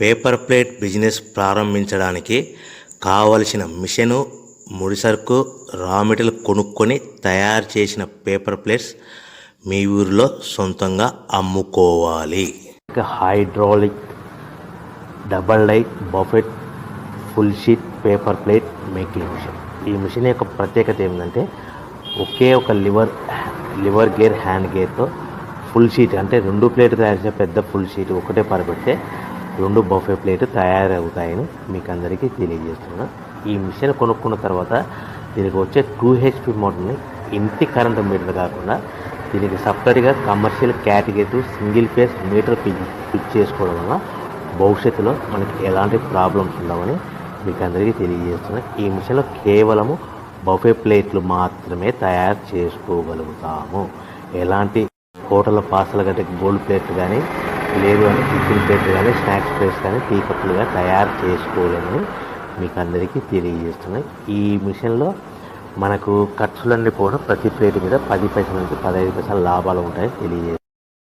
Paper plate business ప్రారంభించడానికి కావలసిన machine, ముడిసరుకు, రా మెటీరియల్ కొనుక్కొని తయారు చేసిన పేపర్ ప్లేట్స్ మీ ఊరిలో సొంతంగా అమ్ముకోవాలి. Hydraulic double die buffet full sheet paper plate making machine. ఈ మిషన్ యొక్క ప్రత్యేకత ఏమిటంటే ఒకే ఒక లివర్ గేర్ హ్యాండ్ గేర్తో ఫుల్ షీట్ అంటే 2 ప్లేట్లు తయారు చేసే పెద్ద ఫుల్ షీట్ ఒకటే పరబెడితే 2 బఫే ప్లేట్ తయారవుతాయని మీకు అందరికీ తెలియజేస్తున్నాను. ఈ మిషన్ కొనుక్కున్న తర్వాత దీనికి వచ్చే 2 HP మోటార్ని ఇంటి కరెంట్ మీటర్ కాకుండా దీనికి సపరేట్గా commercial category single phase metre fit చేసుకోవడం వల్ల భవిష్యత్తులో మనకి ఎలాంటి ప్రాబ్లమ్స్ ఉండవని మీకు అందరికీ తెలియజేస్తున్నాను. ఈ మిషన్లో కేవలము బఫే ప్లేట్లు మాత్రమే తయారు చేసుకోగలుగుతాము. ఎలాంటి హోటల్ పార్సల్ గట్టే గోల్డ్ ప్లేట్లు కానీ లేదు అంటే టిఫిన్ ప్లేట్లు కానీ స్నాక్స్ ప్లేట్స్ కానీ టీ కప్పులుగా తయారు చేసుకోలేమని మీకు అందరికీ తెలియజేస్తున్నాయి. ఈ మిషన్లో మనకు ఖర్చులన్నీ కూడా ప్రతి ప్లేట్ మీద 10 పైసల నుంచి 15 పైసల లాభాలు ఉంటాయని తెలియజేస్తున్నాయి.